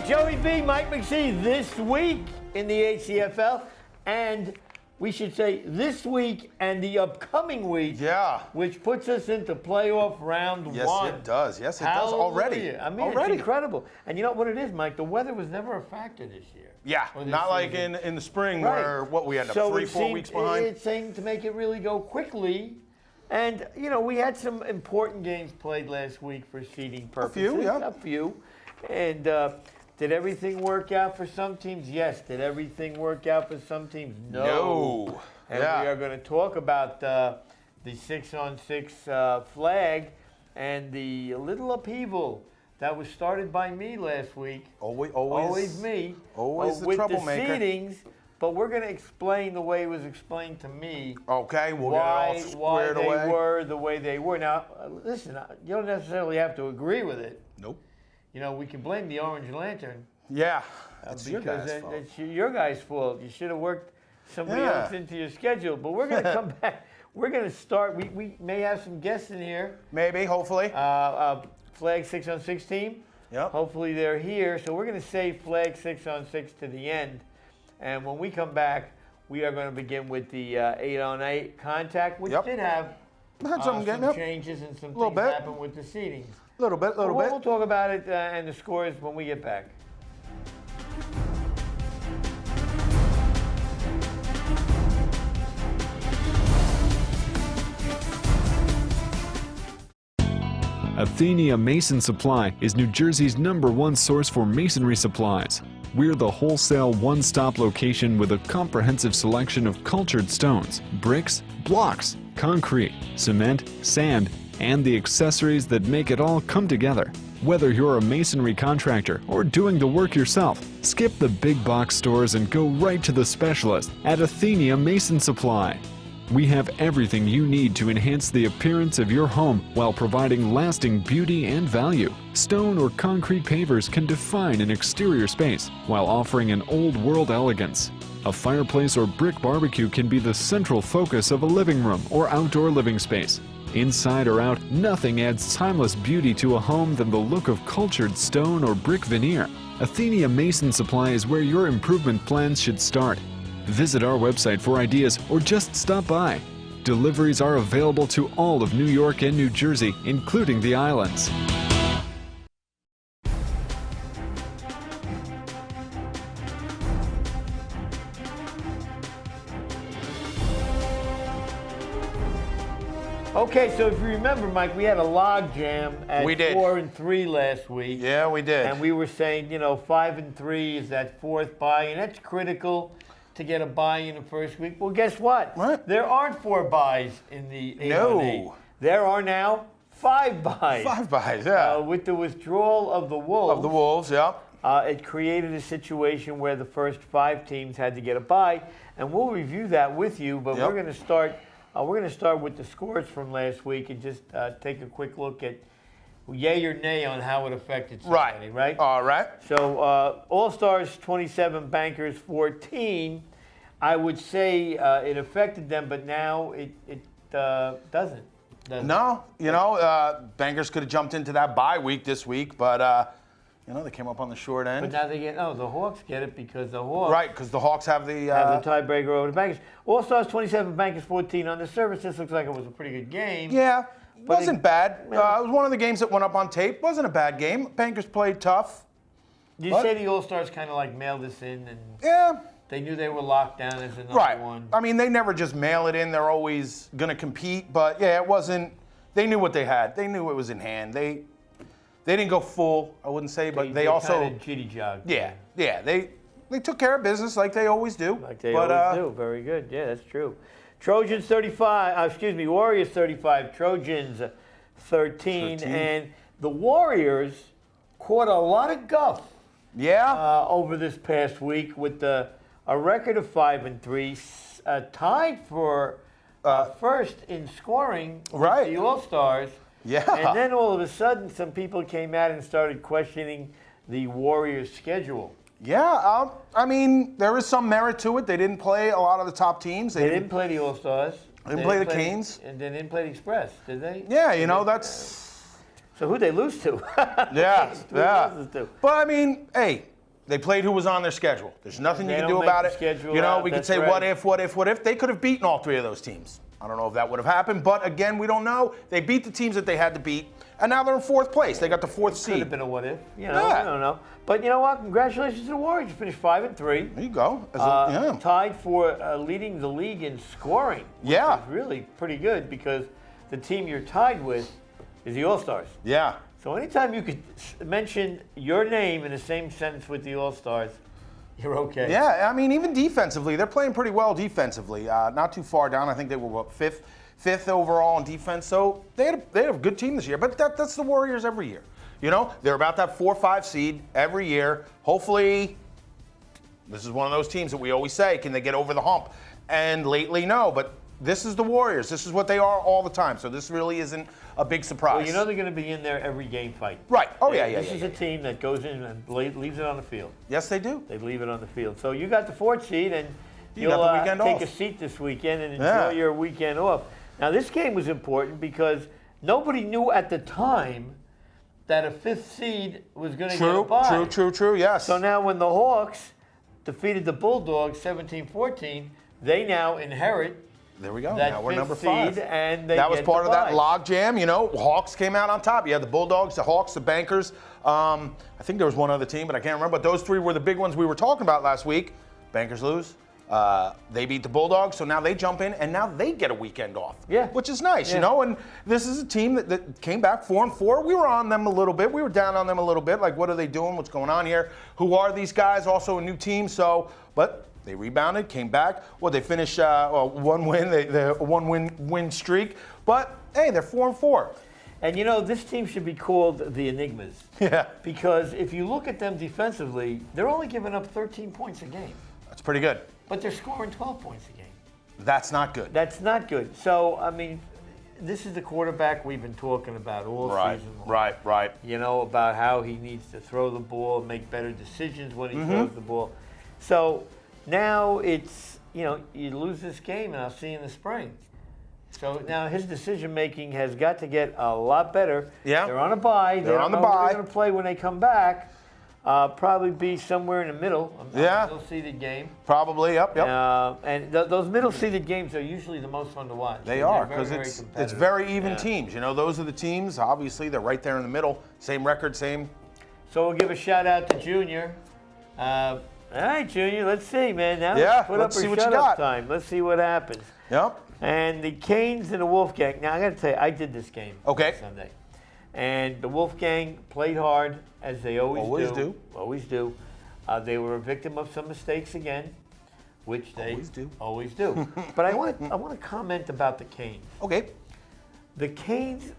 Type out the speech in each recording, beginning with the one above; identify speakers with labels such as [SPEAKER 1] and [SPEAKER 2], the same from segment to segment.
[SPEAKER 1] right, Joey B, Mike McShee, this week in the ACFL, and we should say this week and the upcoming week, which puts us into playoff round one.
[SPEAKER 2] Yes, it does. Yes, it does already.
[SPEAKER 1] I mean, it's incredible. And you know what it is, Mike? The weather was never a factor this year.
[SPEAKER 2] Yeah, not like in the spring where we end up 3-4 weeks behind.
[SPEAKER 1] It seemed to make it really go quickly. And, you know, we had some important games played last week for seeding purposes. A few. And did everything work out for some teams? Yes. Did everything work out for some teams? No. And we are going to talk about the 6-on-6 flag and the little upheaval that was started by me last week. Always me.
[SPEAKER 2] Always the
[SPEAKER 1] with
[SPEAKER 2] troublemaker.
[SPEAKER 1] With the seedings. But we're going to explain the way it was explained to me.
[SPEAKER 2] Okay, we'll get it all squared away.
[SPEAKER 1] Why they were the way they were. Now, listen, you don't necessarily have to agree with it.
[SPEAKER 2] Nope.
[SPEAKER 1] You know, we can blame the Orange Lantern.
[SPEAKER 2] Yeah, that's your guys' fault.
[SPEAKER 1] That's your guys' fault. You should have worked somebody else into your schedule. But we're going to come back. We're going to start. We may have some guests in here.
[SPEAKER 2] Maybe, hopefully.
[SPEAKER 1] Flag 6-on-6 team.
[SPEAKER 2] Yep.
[SPEAKER 1] Hopefully they're here. So we're going to save Flag 6-on-6 to the end. And when we come back, we are going to begin with the 8-on-8 contact, which did have some changes and some things happen with the seedings.
[SPEAKER 2] A little bit.
[SPEAKER 1] We'll talk about it and the scores when we get back.
[SPEAKER 3] Athenia Mason Supply is New Jersey's #1 source for masonry supplies. We're the wholesale one-stop location with a comprehensive selection of cultured stones, bricks, blocks, concrete, cement, sand, and the accessories that make it all come together. Whether you're a masonry contractor or doing the work yourself, skip the big box stores and go right to the specialist at Athenia Mason Supply. We have everything you need to enhance the appearance of your home while providing lasting beauty and value. Stone or concrete pavers can define an exterior space while offering an old-world elegance. A fireplace or brick barbecue can be the central focus of a living room or outdoor living space. Inside or out, nothing adds timeless beauty to a home than the look of cultured stone or brick veneer. Athenia Mason Supply is where your improvement plans should start. Visit our website for ideas or just stop by. Deliveries are available to all of New York and New Jersey, including the islands.
[SPEAKER 1] Okay, so if you remember, Mike, we had a log jam at 4-3 last week.
[SPEAKER 2] Yeah, we did.
[SPEAKER 1] And we were saying, you know, 5-3 is that fourth bye, and that's critical to get a bye in the first week. Well, guess what?
[SPEAKER 2] What?
[SPEAKER 1] There aren't 4 byes in the 8-on-8.
[SPEAKER 2] No.
[SPEAKER 1] There are now 5 byes.
[SPEAKER 2] 5 byes, yeah.
[SPEAKER 1] With the withdrawal of the Wolves.
[SPEAKER 2] Of the Wolves, yeah.
[SPEAKER 1] It created a situation where the first 5 teams had to get a bye, and we'll review that with you. But we're going to start. We're going to start with the scores from last week and just take a quick look at yay or nay on how it affected somebody, right?
[SPEAKER 2] All right.
[SPEAKER 1] So All-Stars 27, Bankers 14. I would say it affected them, but now it doesn't.
[SPEAKER 2] No, you know, Bankers could have jumped into that bye week this week, but you know, they came up on the short end.
[SPEAKER 1] But now they get the Hawks get it because the Hawks
[SPEAKER 2] because the Hawks have the
[SPEAKER 1] tiebreaker over the Bankers. All-Stars 27, Bankers 14. On the surface, this looks like it was a pretty good game.
[SPEAKER 2] Yeah, wasn't bad. It was one of the games that went up on tape. Wasn't a bad game. Bankers played tough.
[SPEAKER 1] You say the All-Stars kind of like mailed this in
[SPEAKER 2] and
[SPEAKER 1] they knew they were locked down as the number one.
[SPEAKER 2] I mean, they never just mail it in. They're always going to compete. But, yeah, it wasn't – they knew what they had. They knew it was in hand. They didn't go full, I wouldn't say, but they also –
[SPEAKER 1] kind of jitty-jogged.
[SPEAKER 2] Yeah. They took care of business like they always do.
[SPEAKER 1] Like they always do. Very good. Yeah, that's true. Trojans 35 – Warriors 35, Trojans 13. And the Warriors caught a lot of guff.
[SPEAKER 2] Yeah.
[SPEAKER 1] Over this past week with a record of 5-3, tied for first in scoring with the All-Stars.
[SPEAKER 2] Yeah.
[SPEAKER 1] And then all of a sudden, some people came out and started questioning the Warriors' schedule.
[SPEAKER 2] Yeah, I mean, there is some merit to it. They didn't play a lot of the top teams.
[SPEAKER 1] They didn't play the All-Stars.
[SPEAKER 2] They didn't play the Canes.
[SPEAKER 1] And they didn't play the Express, did they?
[SPEAKER 2] Yeah, you know, that's...
[SPEAKER 1] So who'd they lose to?
[SPEAKER 2] Yeah. But, I mean, hey, They played who was on their schedule. There's nothing you
[SPEAKER 1] They
[SPEAKER 2] can
[SPEAKER 1] don't
[SPEAKER 2] do
[SPEAKER 1] make
[SPEAKER 2] about
[SPEAKER 1] the
[SPEAKER 2] it.
[SPEAKER 1] schedule
[SPEAKER 2] You know,
[SPEAKER 1] out,
[SPEAKER 2] we could
[SPEAKER 1] that's
[SPEAKER 2] say
[SPEAKER 1] right.
[SPEAKER 2] what if. They could have beaten all 3 of those teams. I don't know if that would have happened, but again, we don't know. They beat the teams that they had to beat, and now they're in 4th place. They got the 4th
[SPEAKER 1] Could
[SPEAKER 2] seed.
[SPEAKER 1] have been a what if. You know,
[SPEAKER 2] Yeah.
[SPEAKER 1] I don't know. But you know what? Congratulations to the Warriors. You finished 5-3.
[SPEAKER 2] There you go.
[SPEAKER 1] Tied for leading the league in scoring. Which
[SPEAKER 2] Yeah.
[SPEAKER 1] is really pretty good because the team you're tied with is the All-Stars.
[SPEAKER 2] Yeah.
[SPEAKER 1] So anytime you could mention your name in the same sentence with the All-Stars, you're okay.
[SPEAKER 2] Yeah, I mean, even defensively, they're playing pretty well defensively. Not too far down. I think they were, what, fifth overall in defense. So they had a good team this year. But that's the Warriors every year. You know, they're about that 4-5 seed every year. Hopefully, this is one of those teams that we always say, can they get over the hump? And lately, no. But this is the Warriors. This is what they are all the time. So this really isn't a big surprise.
[SPEAKER 1] Well, you know they're going to be in there every game fight.
[SPEAKER 2] Right. Oh, yeah.
[SPEAKER 1] This is a team that goes in and leaves it on the field.
[SPEAKER 2] Yes, they do.
[SPEAKER 1] They leave it on the field. So you got the 4th seed, and
[SPEAKER 2] You
[SPEAKER 1] you'll
[SPEAKER 2] got the weekend
[SPEAKER 1] take
[SPEAKER 2] off.
[SPEAKER 1] a seat this weekend and enjoy
[SPEAKER 2] Yeah.
[SPEAKER 1] your weekend off. Now, this game was important because nobody knew at the time that a 5th seed was going to get a bye.
[SPEAKER 2] True, yes.
[SPEAKER 1] So now when the Hawks defeated the Bulldogs 17-14, they now inherit
[SPEAKER 2] there we go.
[SPEAKER 1] that
[SPEAKER 2] Now we're
[SPEAKER 1] 5th
[SPEAKER 2] number
[SPEAKER 1] seed,
[SPEAKER 2] 5.
[SPEAKER 1] and they
[SPEAKER 2] That was
[SPEAKER 1] get
[SPEAKER 2] part
[SPEAKER 1] the
[SPEAKER 2] of that
[SPEAKER 1] bye.
[SPEAKER 2] log jam. You know, Hawks came out on top. You had the Bulldogs, the Hawks, the Bankers. I think there was one other team, but I can't remember. But those 3 were the big ones we were talking about last week. Bankers lose. They beat the Bulldogs, so now they jump in, and now they get a weekend off.
[SPEAKER 1] Yeah.
[SPEAKER 2] Which is nice,
[SPEAKER 1] Yeah.
[SPEAKER 2] you know. And this is a team that came back 4-4. We were on them a little bit. We were down on them a little bit. Like, what are they doing? What's going on here? Who are these guys? Also a new team. So, but they rebounded, came back. Well, they finished one win, the one-win streak. But hey, they're 4-4.
[SPEAKER 1] And you know, this team should be called the Enigmas.
[SPEAKER 2] Yeah,
[SPEAKER 1] Because if you look at them defensively, they're only giving up 13 points a game,
[SPEAKER 2] that's pretty good.
[SPEAKER 1] but they're scoring 12 points a game.
[SPEAKER 2] That's not good.
[SPEAKER 1] That's not good. So, I mean, this is the quarterback we've been talking about all season long.
[SPEAKER 2] Right.
[SPEAKER 1] You know, about how he needs to throw the ball, make better decisions when he throws the ball. So now it's, you know, you lose this game and I'll see you in the spring. So now his decision making has got to get a lot better.
[SPEAKER 2] Yeah.
[SPEAKER 1] They're on a bye.
[SPEAKER 2] They're on the bye.
[SPEAKER 1] They're going to play when they come back. Probably be somewhere in the middle.
[SPEAKER 2] Yeah.
[SPEAKER 1] Middle seeded game.
[SPEAKER 2] Probably, yep.
[SPEAKER 1] And those middle seeded games are usually the most fun to watch.
[SPEAKER 2] They
[SPEAKER 1] They're
[SPEAKER 2] are,
[SPEAKER 1] very,
[SPEAKER 2] because
[SPEAKER 1] very
[SPEAKER 2] it's
[SPEAKER 1] competitive.
[SPEAKER 2] very even
[SPEAKER 1] Yeah.
[SPEAKER 2] teams. You know, those are the teams. Obviously, they're right there in the middle. Same record, same.
[SPEAKER 1] So we'll give a shout out to Junior. All right, Junior, let's see, man. Now
[SPEAKER 2] Yeah,
[SPEAKER 1] let's put
[SPEAKER 2] let's
[SPEAKER 1] up
[SPEAKER 2] see
[SPEAKER 1] or
[SPEAKER 2] what you
[SPEAKER 1] shut
[SPEAKER 2] got.
[SPEAKER 1] up time. Let's see what happens.
[SPEAKER 2] Yep.
[SPEAKER 1] And the Canes and the Wolfgang. Now, I got to tell you, I did this game
[SPEAKER 2] Okay.
[SPEAKER 1] Sunday. And the Wolfgang played hard, as they always do.
[SPEAKER 2] Always do.
[SPEAKER 1] Always do. They were a victim of some mistakes again, which they
[SPEAKER 2] Always do.
[SPEAKER 1] But I want to comment about the Canes.
[SPEAKER 2] Okay.
[SPEAKER 1] The Canes,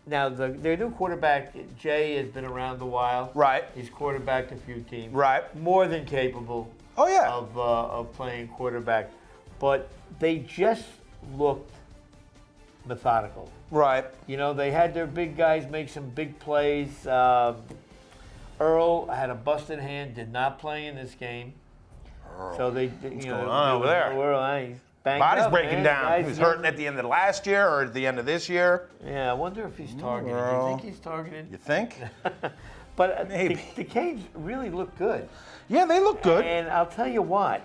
[SPEAKER 1] now their new quarterback, Jay, has been around a while.
[SPEAKER 2] Right.
[SPEAKER 1] He's quarterbacked a few teams.
[SPEAKER 2] Right.
[SPEAKER 1] More than capable
[SPEAKER 2] Oh, yeah.
[SPEAKER 1] of playing quarterback. But they just looked methodical.
[SPEAKER 2] Right.
[SPEAKER 1] You know, they had their big guys make some big plays. Earl had a busted hand, did not play in this game. So they,
[SPEAKER 2] What's going on over there?
[SPEAKER 1] Earl, he's banged
[SPEAKER 2] Body's
[SPEAKER 1] up,
[SPEAKER 2] breaking
[SPEAKER 1] man.
[SPEAKER 2] down.
[SPEAKER 1] Guy's
[SPEAKER 2] He was
[SPEAKER 1] young.
[SPEAKER 2] hurting at the end of last year or at the end of this year.
[SPEAKER 1] Yeah, I wonder if he's targeted. Do you think he's targeted?
[SPEAKER 2] You think?
[SPEAKER 1] But
[SPEAKER 2] Maybe.
[SPEAKER 1] the Canes really look good.
[SPEAKER 2] Yeah, they look good.
[SPEAKER 1] And I'll tell you what,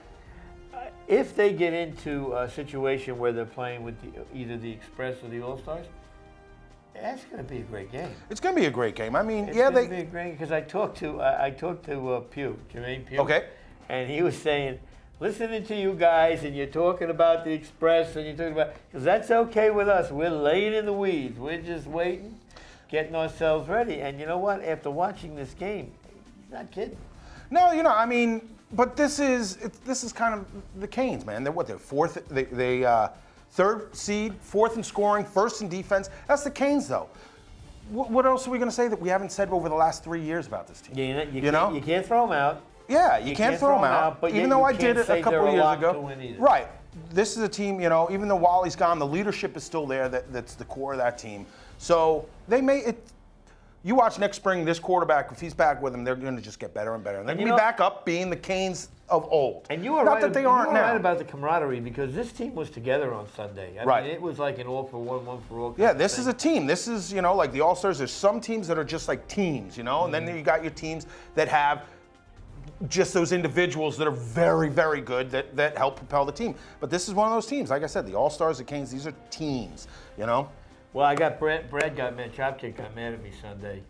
[SPEAKER 1] if they get into a situation where they're playing with either the Express or the All-Stars, that's going to be a great game.
[SPEAKER 2] It's going to be a great game. I mean,
[SPEAKER 1] It's
[SPEAKER 2] yeah,
[SPEAKER 1] going to be
[SPEAKER 2] they.
[SPEAKER 1] a great game because I talked to Pugh, Jermaine Pugh.
[SPEAKER 2] Okay.
[SPEAKER 1] And he was saying, listening to you guys, and you're talking about the Express, and you're talking about, because that's okay with us. We're laying in the weeds. We're just waiting, getting ourselves ready. And you know what? After watching this game, he's not kidding.
[SPEAKER 2] No, you know, I mean, but this is kind of the Canes, man. They're what? They're fourth. They third seed, fourth in scoring, first in defense. That's the Canes, though. What else are we going to say that we haven't said over the last 3 years about this team?
[SPEAKER 1] You can't throw them out.
[SPEAKER 2] Yeah, you can't throw them out.
[SPEAKER 1] but
[SPEAKER 2] Even
[SPEAKER 1] yet
[SPEAKER 2] though
[SPEAKER 1] you
[SPEAKER 2] I did
[SPEAKER 1] can't
[SPEAKER 2] it
[SPEAKER 1] say
[SPEAKER 2] a couple
[SPEAKER 1] they're
[SPEAKER 2] of years
[SPEAKER 1] lock to
[SPEAKER 2] ago.
[SPEAKER 1] win either.
[SPEAKER 2] Right. This is a team, you know, even though Wally's gone, the leadership is still there. That's the core of that team. So they may it. You watch next spring, this quarterback, if he's back with them, they're going to just get better and better. And they're going to be back up being the Canes of old.
[SPEAKER 1] And you were
[SPEAKER 2] Not
[SPEAKER 1] right,
[SPEAKER 2] that they
[SPEAKER 1] you
[SPEAKER 2] aren't
[SPEAKER 1] were
[SPEAKER 2] now.
[SPEAKER 1] right about the camaraderie because this team was together on Sunday. I
[SPEAKER 2] Right.
[SPEAKER 1] mean, it was like an all for one for all.
[SPEAKER 2] Yeah, this is a team. This is, you know, like the All-Stars, there's some teams that are just like teams, you know, and then you got your teams that have just those individuals that are very, very good that help propel the team. But this is one of those teams. Like I said, the All-Stars, the Canes, these are teams, you know?
[SPEAKER 1] Well, I got Brad got mad, Dropkick got mad at me Sunday.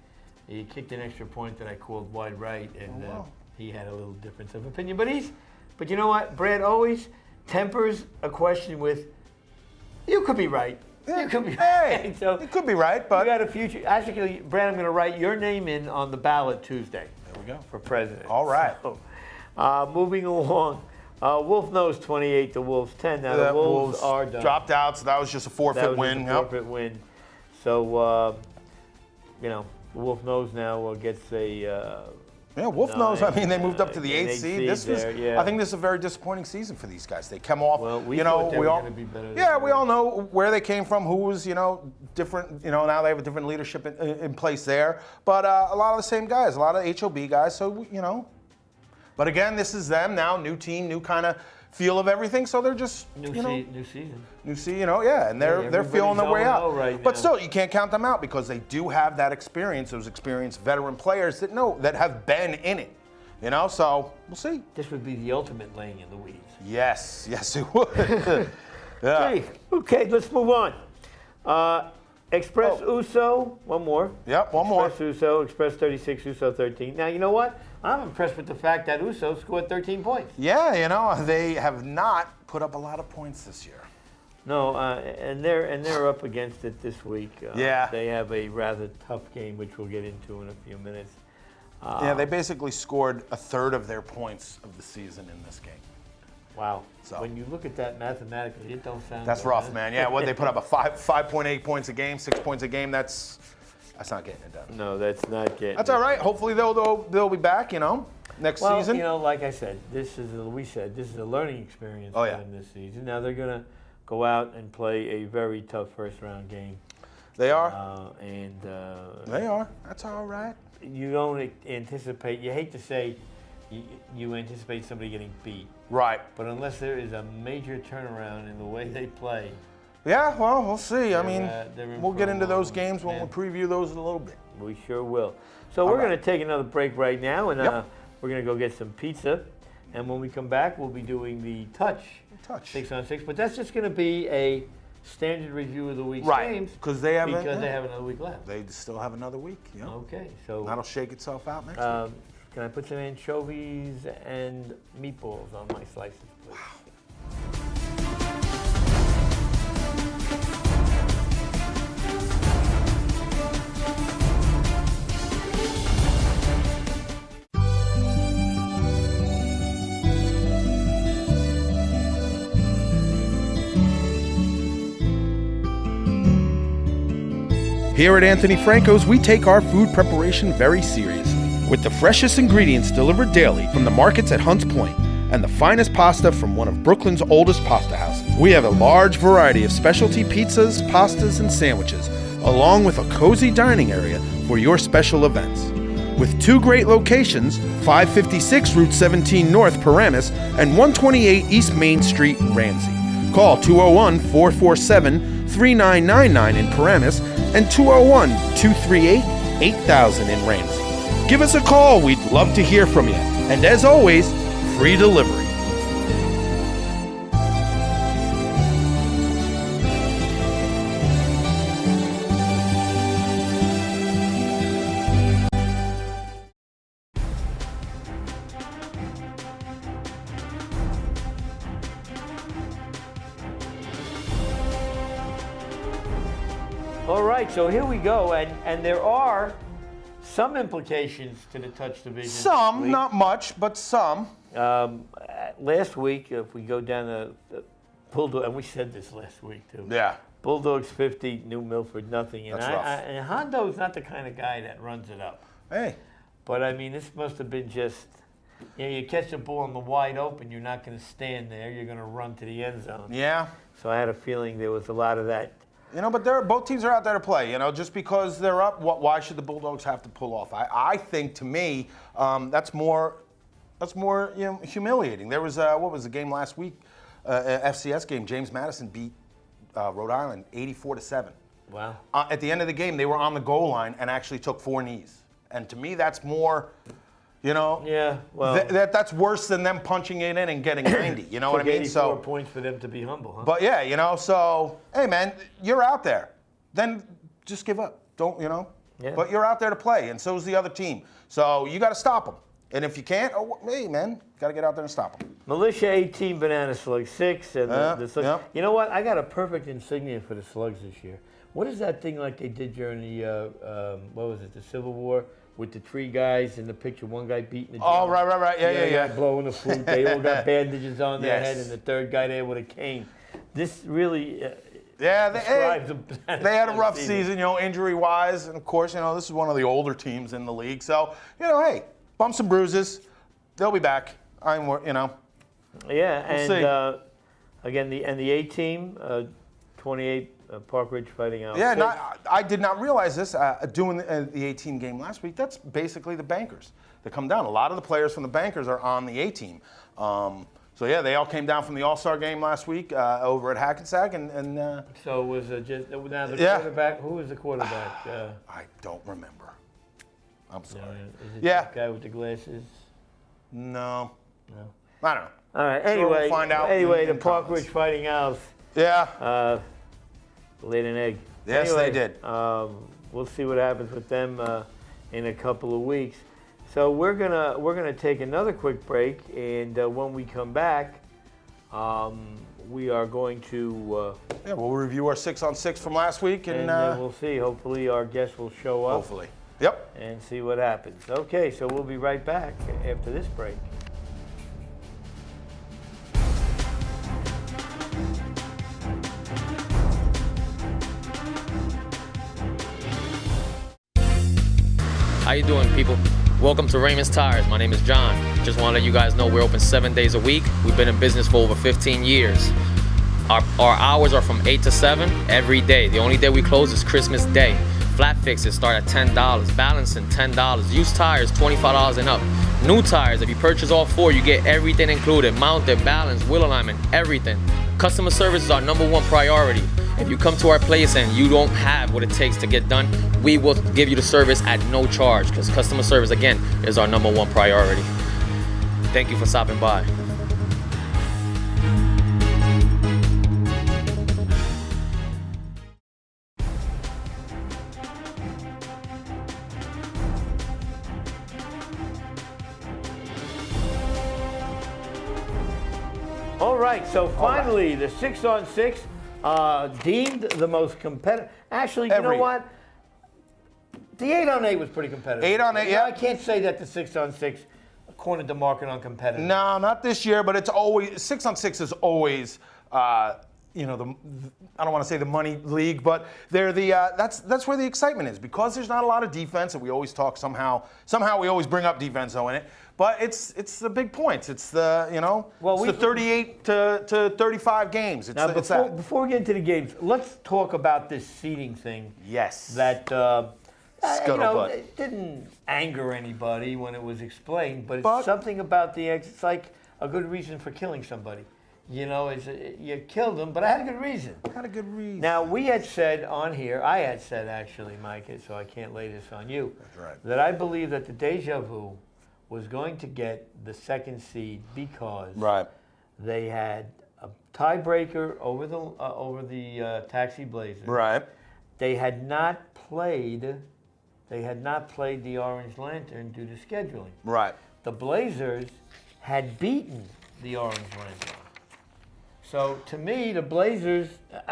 [SPEAKER 1] He kicked an extra point that I called wide right, and he had a little difference of opinion. But you know what? Brad always tempers a question with, you could be right.
[SPEAKER 2] Yeah.
[SPEAKER 1] You could be
[SPEAKER 2] hey,
[SPEAKER 1] right. So
[SPEAKER 2] it could be right, but
[SPEAKER 1] you got a future. Actually, Brad, I'm going to write your name in on the ballot Tuesday.
[SPEAKER 2] There we go.
[SPEAKER 1] For president.
[SPEAKER 2] All right.
[SPEAKER 1] So, moving along. Wolf Nose 28, the Wolves 10. Now the Wolves are done.
[SPEAKER 2] Dropped out, so that was just a forfeit win.
[SPEAKER 1] Forfeit win. So, you know, Wolf Nose now gets a.
[SPEAKER 2] Yeah, Wolf Nose. I mean, they moved up to the 8th seed.
[SPEAKER 1] This was.
[SPEAKER 2] I think this is a very disappointing season for these guys. They come off.
[SPEAKER 1] Well, we
[SPEAKER 2] you know,
[SPEAKER 1] thought they were going to be better.
[SPEAKER 2] Yeah, we all know where they came from. Who was, different. Now they have a different leadership in place there. But a lot of the same guys, a lot of HOB guys. So But again, this is them now. New team, new kind of feel of everything. So they're just
[SPEAKER 1] new season.
[SPEAKER 2] And they're feeling their way out.
[SPEAKER 1] Right
[SPEAKER 2] but
[SPEAKER 1] now.
[SPEAKER 2] still, you can't count them out because they do have that experience. Those experienced veteran players that have been in it. So we'll see.
[SPEAKER 1] This would be the ultimate laying in the weeds.
[SPEAKER 2] Yes, it would. Yeah.
[SPEAKER 1] Okay, let's move on. Express Uso, one more.
[SPEAKER 2] Yep, one more.
[SPEAKER 1] Express Uso, Express 36, Uso 13. Now, you know what? I'm impressed with the fact that Uso scored 13 points.
[SPEAKER 2] Yeah, they have not put up a lot of points this year.
[SPEAKER 1] No, and they're up against it this week.
[SPEAKER 2] Yeah.
[SPEAKER 1] They have a rather tough game, which we'll get into in a few minutes.
[SPEAKER 2] They basically scored a third of their points of the season in this game.
[SPEAKER 1] Wow.
[SPEAKER 2] So
[SPEAKER 1] when you look at that mathematically, it don't sound
[SPEAKER 2] That's
[SPEAKER 1] good,
[SPEAKER 2] rough,
[SPEAKER 1] huh?
[SPEAKER 2] man. Yeah, they put up a 5.8 points a game, 6 points a game. That's not getting it done.
[SPEAKER 1] No, that's not getting
[SPEAKER 2] That's all right. Hopefully they'll be back, next season.
[SPEAKER 1] Like I said, this is a learning experience for them this season. Now they're going to go out and play a very tough first round game.
[SPEAKER 2] They are.
[SPEAKER 1] They
[SPEAKER 2] are. That's all right.
[SPEAKER 1] You don't anticipate, you hate to say you anticipate somebody getting beat.
[SPEAKER 2] Right.
[SPEAKER 1] But unless there is a major turnaround in the way they play.
[SPEAKER 2] Yeah, well, we'll see. We'll get into those games when we preview those in a little bit.
[SPEAKER 1] We sure will. So we're going to take another break right now, and we're going to go get some pizza. And when we come back, we'll be doing the touch 6 on 6. But that's just going to be a standard review of the week's games.
[SPEAKER 2] Because they have
[SPEAKER 1] another week left.
[SPEAKER 2] They still have another week. Yeah.
[SPEAKER 1] Okay. So
[SPEAKER 2] that'll shake itself out next week.
[SPEAKER 1] Can I put some anchovies and meatballs on my slices, please? Wow.
[SPEAKER 2] Here at Anthony Franco's, we take our food preparation very seriously. With the freshest ingredients delivered daily from the markets at Hunts Point and the finest pasta from one of Brooklyn's oldest pasta houses, we have a large variety of specialty pizzas, pastas, and sandwiches, along with a cozy dining area for your special events. With 2 great locations, 556 Route 17 North, Paramus, and 128 East Main Street, Ramsey. Call 201-447-3999 in Paramus and 201-238-8000 in Ramsey. Give us a call. We'd love to hear from you. And as always, free delivery.
[SPEAKER 1] All right, so here we go, and there are some implications to the touch division.
[SPEAKER 2] Some, not much, but some.
[SPEAKER 1] Last week, if we go down the Bulldog, and we said this last week too.
[SPEAKER 2] Yeah.
[SPEAKER 1] Bulldogs 50, New Milford nothing. And
[SPEAKER 2] That's rough.
[SPEAKER 1] And Hondo's not the kind of guy that runs it up.
[SPEAKER 2] Hey.
[SPEAKER 1] But I mean, this must have been just, you catch the ball in the wide open, you're not going to stand there, you're going to run to the end zone.
[SPEAKER 2] Yeah.
[SPEAKER 1] So I had a feeling there was a lot of that.
[SPEAKER 2] But both teams are out there to play. Just because they're up, why should the Bulldogs have to pull off? I think, to me, that's more humiliating. There was what was the game last week? FCS game. James Madison beat Rhode Island 84-7.
[SPEAKER 1] Wow.
[SPEAKER 2] At the end of the game, they were on the goal line and actually took 4 knees. And to me, that's more, You know?
[SPEAKER 1] Yeah, well.
[SPEAKER 2] That's worse than them punching it in and getting 90. You know what I mean?
[SPEAKER 1] 84 points for them to be humble, huh?
[SPEAKER 2] But yeah, you know, so, hey, man, you're out there. Then just give up. Don't, you know?
[SPEAKER 1] Yeah.
[SPEAKER 2] But you're out there to play, and so is the other team. So you got to stop them. And if you can't, hey, man, got to get out there and stop them.
[SPEAKER 1] Militia 18, Banana Slug 6. And the Slugs.
[SPEAKER 2] Yeah.
[SPEAKER 1] You know what? I got a perfect insignia for the Slugs this year. What is that thing like they did during the, what was it, the Civil War? With the three guys in the picture, one guy beating the drum.
[SPEAKER 2] Oh, right. Yeah.
[SPEAKER 1] Blowing the flute. They all got bandages on their
[SPEAKER 2] Yes.
[SPEAKER 1] head, and the third guy there with a cane. This really
[SPEAKER 2] Yeah,
[SPEAKER 1] describes
[SPEAKER 2] they had a rough season, you know, injury-wise. And, of course, you know, this is one of the older teams in the league. So, you know, hey, bumps and bruises. They'll be back. You know.
[SPEAKER 1] Yeah,
[SPEAKER 2] We'll
[SPEAKER 1] and again, the A team, 28 Park Ridge fighting out.
[SPEAKER 2] Yeah, I did not realize this. Doing the 18 game last week, that's basically the bankers that come down. A lot of the players from the bankers are on the A team. So yeah, they all came down from the All-Star game last week over at Hackensack, and
[SPEAKER 1] So was it just now the
[SPEAKER 2] Yeah.
[SPEAKER 1] quarterback? Who was the quarterback?
[SPEAKER 2] I don't remember. I'm sorry.
[SPEAKER 1] Is it
[SPEAKER 2] Yeah.
[SPEAKER 1] the guy with the glasses?
[SPEAKER 2] No.
[SPEAKER 1] No.
[SPEAKER 2] I don't know.
[SPEAKER 1] All right.
[SPEAKER 2] Sure,
[SPEAKER 1] Anyway,
[SPEAKER 2] we'll find out
[SPEAKER 1] the
[SPEAKER 2] in
[SPEAKER 1] Park
[SPEAKER 2] comments.
[SPEAKER 1] Ridge Fighting Owls
[SPEAKER 2] Yeah.
[SPEAKER 1] laid an egg.
[SPEAKER 2] Yes,
[SPEAKER 1] Anyway,
[SPEAKER 2] they did.
[SPEAKER 1] We'll see what happens with them in a couple of weeks. So we're gonna take another quick break, and when we come back, we are going to
[SPEAKER 2] Yeah, we'll review our 6-on-6 from last week, and
[SPEAKER 1] then we'll see. Hopefully, our guests will show up.
[SPEAKER 2] hopefully. Yep.
[SPEAKER 1] And see what happens. Okay, so we'll be right back after this break.
[SPEAKER 4] How you doing, people? Welcome to Raymond's Tires. My name is John. Just want to let you guys know we're open 7 days a week. We've been in business for over 15 years. Our hours are from 8 to 7 every day. The only day we close is Christmas Day. Flat fixes start at $10, balancing $10, used tires $25 and up. New tires, if you purchase all four, you get everything included, mounted, balance, wheel alignment, everything. Customer service is our #1 priority. If you come to our place and you don't have what it takes to get done, we will give you the service at no charge, because customer service, again, is our #1 priority. Thank you for stopping by.
[SPEAKER 1] All right, so finally, the 6-on-6 deemed the most competitive. Actually, you know
[SPEAKER 2] Every-
[SPEAKER 1] what? The 8-on-8 was pretty competitive.
[SPEAKER 2] 8-on-8, yeah.
[SPEAKER 1] I can't say that the 6-on-6 cornered the market on competitive.
[SPEAKER 2] No, not this year, but it's always 6-on-6 is always, you know, I don't want to say the money league, but they're the that's where the excitement is, because there's not a lot of defense, and we always talk somehow we always bring up defense though in it, but it's the big points. It's the it's the 38 to 35 games. It's,
[SPEAKER 1] Now,
[SPEAKER 2] it's that.
[SPEAKER 1] before we get into the games, let's talk about this seeding thing.
[SPEAKER 2] Yes.
[SPEAKER 1] That
[SPEAKER 2] Scuttlebutt.
[SPEAKER 1] it didn't anger anybody when it was explained, but it's
[SPEAKER 2] But-
[SPEAKER 1] something about it's like a good reason for killing somebody. You know, you killed him, but I had a good reason.
[SPEAKER 2] Got a good reason.
[SPEAKER 1] Now, we had said on here, I had said actually, Mike, so I can't lay this on you,
[SPEAKER 2] That's right.
[SPEAKER 1] that I believe that the Deja Vu was going to get the second seed because
[SPEAKER 2] Right.
[SPEAKER 1] they had a tiebreaker over the Taxi Blazers.
[SPEAKER 2] Right.
[SPEAKER 1] They had not played the Orange Lantern due to scheduling.
[SPEAKER 2] Right.
[SPEAKER 1] The Blazers had beaten the Orange Lantern. So to me, the Blazers,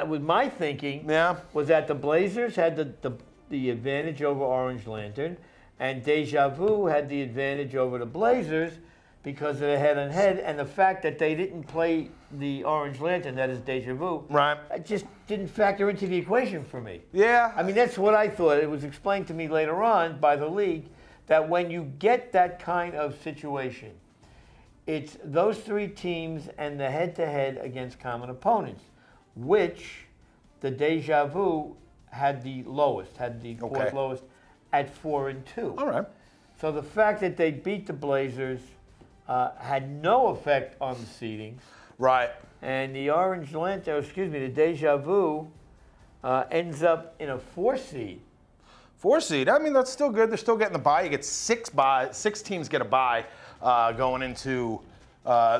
[SPEAKER 1] with my thinking,
[SPEAKER 2] Yeah.
[SPEAKER 1] was that the Blazers had the advantage over Orange Lantern, and Deja Vu had the advantage over the Blazers because of the head-on-head, and the fact that they didn't play the Orange Lantern, that is Deja Vu,
[SPEAKER 2] Right.
[SPEAKER 1] it just didn't factor into the equation for me.
[SPEAKER 2] Yeah.
[SPEAKER 1] I mean, that's what I thought. It was explained to me later on by the league that when you get that kind of situation, it's those three teams and the head-to-head against common opponents, which the Deja Vu had the lowest, had the fourth
[SPEAKER 2] Okay.
[SPEAKER 1] lowest at 4-2.
[SPEAKER 2] All right.
[SPEAKER 1] So the fact that they beat the Blazers had no effect on the seedings.
[SPEAKER 2] Right.
[SPEAKER 1] And the Orange Lantern, the Deja Vu, ends up in a 4 seed.
[SPEAKER 2] 4 seed. I mean, that's still good. They're still getting the bye. You get 6 teams get a bye going into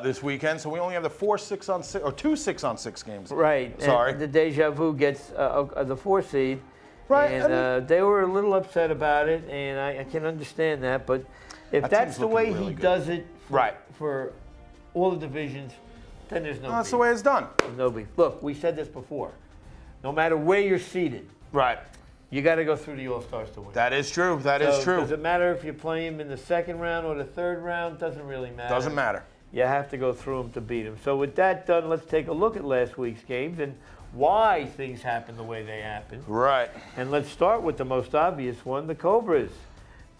[SPEAKER 2] this weekend. So we only have the 2 6-on-6 games.
[SPEAKER 1] Right.
[SPEAKER 2] Sorry.
[SPEAKER 1] And the Deja Vu gets the 4 seed.
[SPEAKER 2] Right.
[SPEAKER 1] And they were a little upset about it, and I can understand that. But if that's the way he does it for all the divisions, then there's no beef.
[SPEAKER 2] That's the way it's done.
[SPEAKER 1] There's no beef. Look, we said this before. No matter where you're seated, you got to go through the All-Stars to win.
[SPEAKER 2] That is true. That is true.
[SPEAKER 1] Does it matter if you play him in the second round or the third round? Doesn't really matter.
[SPEAKER 2] Doesn't matter.
[SPEAKER 1] You have to go through them to beat them. So with that done, let's take a look at last week's games and why things happened the way they happened.
[SPEAKER 2] Right.
[SPEAKER 1] And let's start with the most obvious one, the Cobras.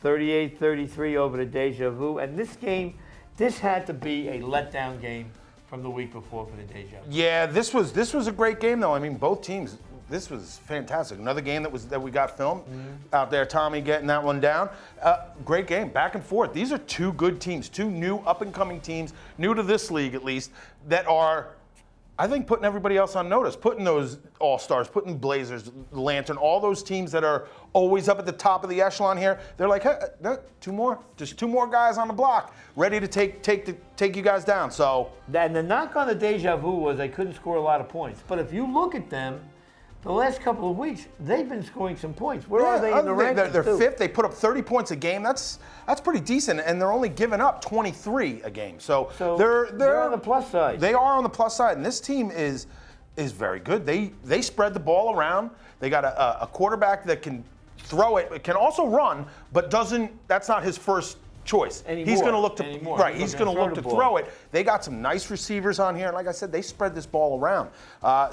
[SPEAKER 1] 38-33 over the Deja Vu. And this game, this had to be a letdown game from the week before for the Deja Vu.
[SPEAKER 2] Yeah, this was a great game, though. I mean, both teams, this was fantastic. Another game that we got filmed out there. Tommy getting that one down. Great game, back and forth. These are 2 good teams, 2 new up-and-coming teams, new to this league at least, that are, I think, putting everybody else on notice, putting those All-Stars, putting Blazers, Lantern, all those teams that are always up at the top of the echelon here. They're like, hey, just 2 more guys on the block, ready to take you guys down. So,
[SPEAKER 1] and the knock on the Deja Vu was they couldn't score a lot of points. But if you look at them, the last couple of weeks, they've been scoring some points. Where are they in the rankings?
[SPEAKER 2] They're 5th. They put up 30 points a game. That's pretty decent, and they're only giving up 23 a game. So they're
[SPEAKER 1] on the plus side.
[SPEAKER 2] They are on the plus side, and this team is very good. They spread the ball around. They got a quarterback that can throw it, can also run, but that's not his first choice. He's going to look to He's going to look to throw it. They got some nice receivers on here, and like I said, they spread this ball around.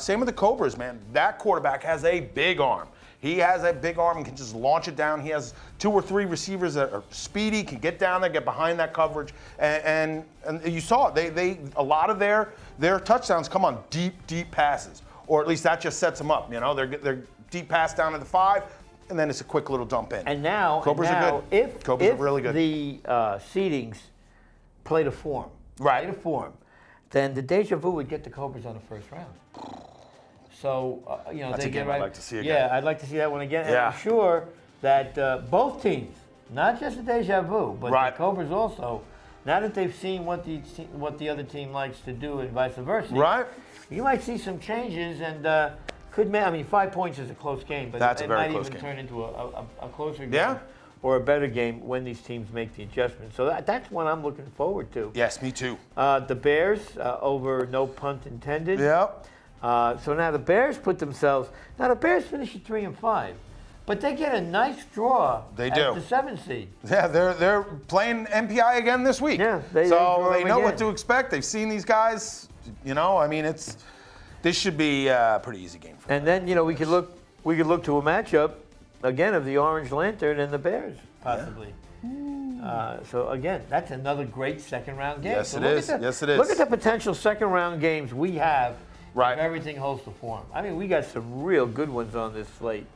[SPEAKER 2] Same with the Cobras, man. That quarterback has a big arm. He has a big arm and can just launch it down. He has 2 or 3 receivers that are speedy, can get down there, get behind that coverage, and you saw it. They a lot of their touchdowns come on deep passes, or at least that just sets them up. You know, they're deep pass down to the 5. And then it's a quick little dump in.
[SPEAKER 1] And now,
[SPEAKER 2] Cobras are good. Cobras are really good.
[SPEAKER 1] The seedings played a form, then the Deja Vu would get the Cobras on the first round. So,
[SPEAKER 2] that's
[SPEAKER 1] they
[SPEAKER 2] a game
[SPEAKER 1] get
[SPEAKER 2] I'd like to see again.
[SPEAKER 1] Yeah, I'd like to see that one again.
[SPEAKER 2] Yeah.
[SPEAKER 1] And I'm sure that both teams, not just the Deja Vu, but the Cobras also, now that they've seen what the other team likes to do and vice versa, you might see some changes and. 5 points is a close game, but it might even turn into a closer game or a better game when these teams make the adjustment. So that's what I'm looking forward to.
[SPEAKER 2] Yes, me too.
[SPEAKER 1] The Bears over, no punt intended.
[SPEAKER 2] Yep.
[SPEAKER 1] So now the Bears put themselves. Now the Bears finish at 3-5, but they get a nice draw.
[SPEAKER 2] They do.
[SPEAKER 1] At the 7th seed.
[SPEAKER 2] Yeah, they're playing MPI again this week.
[SPEAKER 1] Yeah,
[SPEAKER 2] they know what to expect. They've seen these guys. This should be a pretty easy game for them.
[SPEAKER 1] And then, we could look to a matchup, again, of the Orange Lantern and the Bears, possibly. Yeah. So, again, that's another great second-round game.
[SPEAKER 2] Yes, it is.
[SPEAKER 1] Look at the potential second-round games we have if everything holds to form. I mean, we got some real good ones on this slate.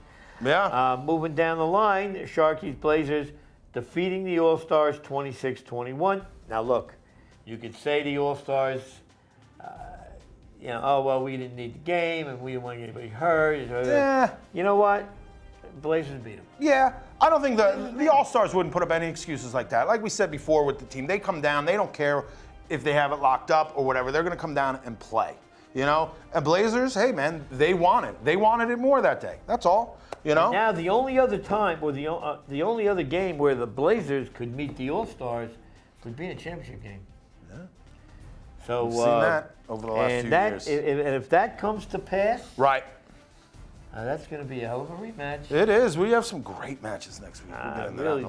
[SPEAKER 2] Yeah.
[SPEAKER 1] Moving down the line, Sharkies Blazers defeating the All-Stars 26-21. Now, look, you could say the All-Stars... we didn't need the game and we didn't want anybody hurt.
[SPEAKER 2] Yeah.
[SPEAKER 1] You know what? Blazers beat them.
[SPEAKER 2] Yeah. I don't think the All-Stars wouldn't put up any excuses like that. Like we said before with the team, they come down. They don't care if they have it locked up or whatever. They're going to come down and play. And Blazers, hey, man, they want it. They wanted it more that day. That's all.
[SPEAKER 1] Now, the only other time or the only other game where the Blazers could meet the All-Stars would be in a championship game.
[SPEAKER 2] Yeah.
[SPEAKER 1] So,
[SPEAKER 2] we've seen that over the last few years.
[SPEAKER 1] And if that comes to pass, that's going to be a hell of a rematch.
[SPEAKER 2] It is. We have some great matches next week.
[SPEAKER 1] I really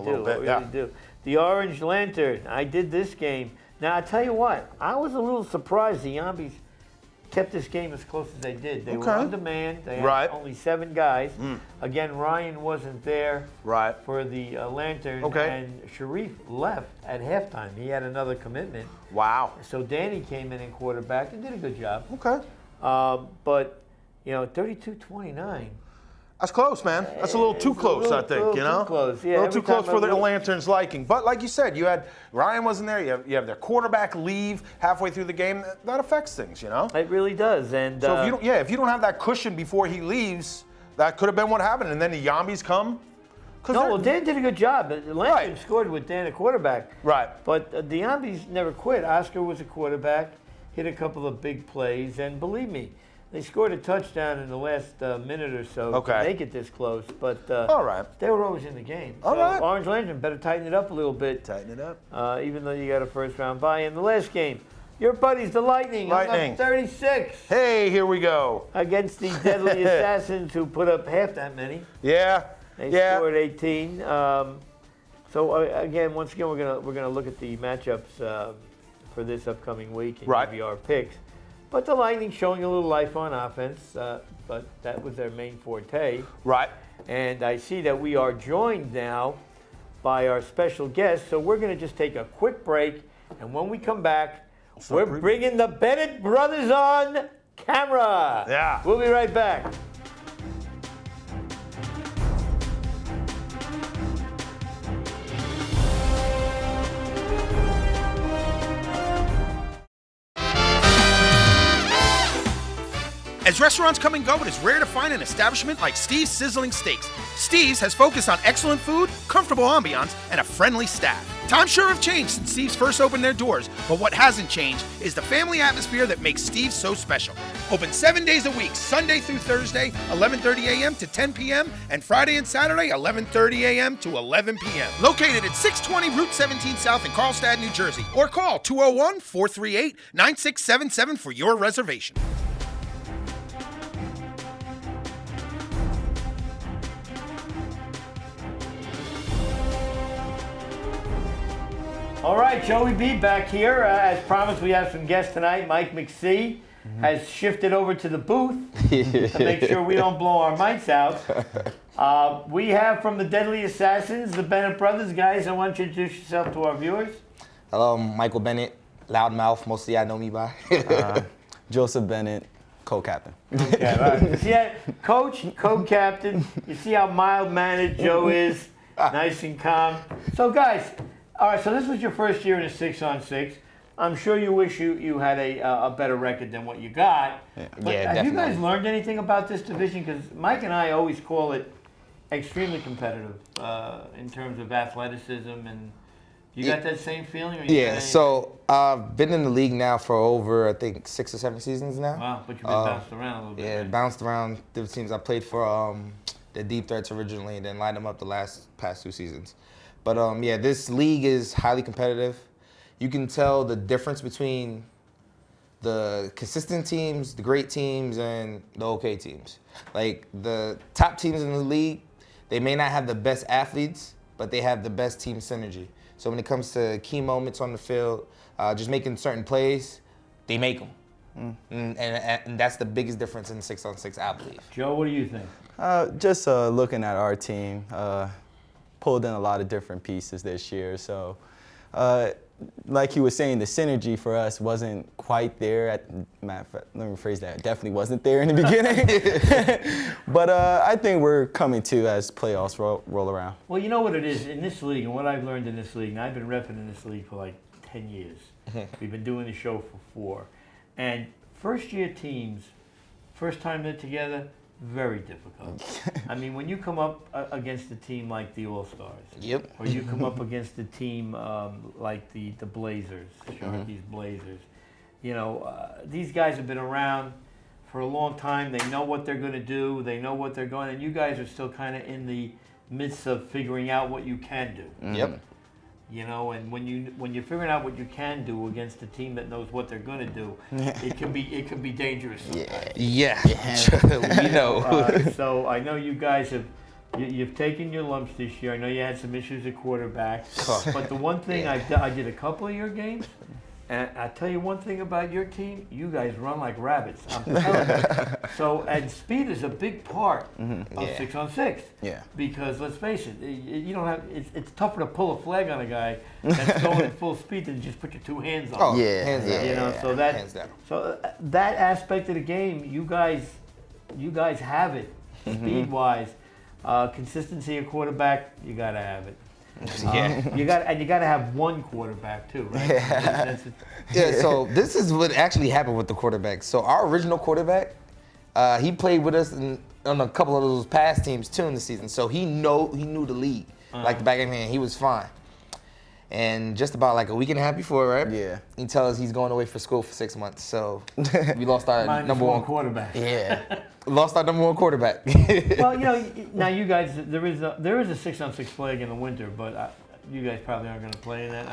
[SPEAKER 1] do. The Orange Lantern. I did this game. Now, I tell you what, I was a little surprised the Yambies kept this game as close as they did. They were on demand. They had only 7 guys. Again, Ryan wasn't there for the Lantern. And Sharif left at halftime. He had another commitment.
[SPEAKER 2] Wow.
[SPEAKER 1] So Danny came in and quarterbacked and did a good job.
[SPEAKER 2] Okay.
[SPEAKER 1] But, 32-29.
[SPEAKER 2] That's close, man. That's a little too close, I think,
[SPEAKER 1] Too close. Yeah,
[SPEAKER 2] a little too close for the Lantern's liking. But like you said, Ryan wasn't there. You have their quarterback leave halfway through the game. That affects things,
[SPEAKER 1] It really does. And
[SPEAKER 2] so if you don't have that cushion before he leaves, that could have been what happened. And then the Yambies come
[SPEAKER 1] No, well, Dan did a good job. Lansing scored with Dan at quarterback.
[SPEAKER 2] Right.
[SPEAKER 1] But the Zombies never quit. Oscar was a quarterback, hit a couple of big plays, and believe me, they scored a touchdown in the last minute or so to make it this close. But
[SPEAKER 2] all right.
[SPEAKER 1] They were always in the game.
[SPEAKER 2] All right.
[SPEAKER 1] Orange Lantern better tighten it up a little bit.
[SPEAKER 2] Tighten it up.
[SPEAKER 1] Even though you got a first-round bye. In the last game, your buddies, the Lightning, up 36.
[SPEAKER 2] Hey, here we go.
[SPEAKER 1] Against the Deadly Assassins, who put up half that many.
[SPEAKER 2] Yeah.
[SPEAKER 1] They scored 18. Again, once again, we're gonna look at the matchups for this upcoming week and give you our picks. But the Lightning showing a little life on offense, but that was their main forte.
[SPEAKER 2] Right.
[SPEAKER 1] And I see that we are joined now by our special guest, so we're gonna just take a quick break, and when we come back, we're bringing the Bennett brothers on camera.
[SPEAKER 2] Yeah.
[SPEAKER 1] We'll be right back.
[SPEAKER 5] As restaurants come and go, it is rare to find an establishment like Steve's Sizzling Steaks. Steve's has focused on excellent food, comfortable ambiance, and a friendly staff. Times sure have changed since Steve's first opened their doors, but what hasn't changed is the family atmosphere that makes Steve's so special. Open 7 days a week, Sunday through Thursday, 11:30 a.m. to 10 p.m., and Friday and Saturday, 11:30 a.m. to 11 p.m. Located at 620 Route 17 South in Carlstadt, New Jersey, or call 201-438-9677 for your reservation.
[SPEAKER 1] All right, Joey B back here. As promised, we have some guests tonight. Mike McSee has shifted over to the booth to make sure we don't blow our mics out. We have from the Deadly Assassins, the Bennett brothers. Guys, I want you to introduce yourself to our viewers.
[SPEAKER 6] Hello, I'm Michael Bennett, loudmouth. Most of y'all know me by.
[SPEAKER 7] Joseph Bennett, co-captain.
[SPEAKER 1] Okay, all right. You see that? Coach, co-captain. You see how mild-mannered Joe is, nice and calm. So, guys, all right, so this was your first year in a 6-on-6. I'm sure you wish you had a better record than what you got. But have you guys learned anything about this division? Because Mike and I always call it extremely competitive in terms of athleticism. And you got that same feeling? Or
[SPEAKER 6] so I've been in the league now for over, I think, 6 or 7 seasons now.
[SPEAKER 1] Wow, but you've been bounced around a little bit.
[SPEAKER 6] Yeah,
[SPEAKER 1] right?
[SPEAKER 6] Bounced around different teams. I played for the Deep Threats originally and then lined them up the past 2 seasons. But this league is highly competitive. You can tell the difference between the consistent teams, the great teams, and the okay teams. Like the top teams in the league, they may not have the best athletes, but they have the best team synergy. So when it comes to key moments on the field, just making certain plays, they make them. And that's the biggest difference in 6-on-6, I believe.
[SPEAKER 1] Joe, what do you think?
[SPEAKER 7] Just looking at our team, pulled in a lot of different pieces this year. So, like he was saying, the synergy for us wasn't quite there. Let me rephrase that. Definitely wasn't there in the beginning. But I think we're coming to as playoffs roll around.
[SPEAKER 1] Well, you know what it is in this league, and what I've learned in this league, and I've been repping in this league for like 10 years. We've been doing the show for 4. And first-year teams, first time they're together, very difficult. I mean, when you come up against a team like the All-Stars, or you come up against a team like the Blazers, Sharky's Blazers, you know, these guys have been around for a long time. They know what they're going to do. They know what they're going, and you guys are still kind of in the midst of figuring out what you can do. You know, and when you're figuring out what you can do against a team that knows what they're going to do, it can be dangerous.
[SPEAKER 6] You know.
[SPEAKER 1] So I know you guys you've taken your lumps this year. I know you had some issues at quarterback, but the one thing I did a couple of your games, and I tell you one thing about your team, you guys run like rabbits. I'm telling you. So, and speed is a big part of 6-on-6.
[SPEAKER 6] Yeah.
[SPEAKER 1] Because let's face it, you don't have. It's tougher to pull a flag on a guy that's going at full speed than just put your 2 hands on.
[SPEAKER 6] Oh, hands down.
[SPEAKER 1] You know, so that
[SPEAKER 6] hands down.
[SPEAKER 1] So that aspect of the game, you guys have it, speed-wise. Consistency of quarterback, you gotta have it. You got to have one quarterback too, right?
[SPEAKER 6] So this is what actually happened with the quarterback. So our original quarterback, he played with us on a couple of those past teams too in the season, so he knew the league like the back of his hand. He was fine. And just about like a week and a half before, right?
[SPEAKER 7] Yeah.
[SPEAKER 6] He tells us he's going away for school for 6 months. So we lost our
[SPEAKER 1] Minus
[SPEAKER 6] number one
[SPEAKER 1] quarterback.
[SPEAKER 6] Yeah. Lost our number one quarterback.
[SPEAKER 1] Well, now you guys, there is a 6-on-6 flag in the winter, but you guys probably aren't going to play in that.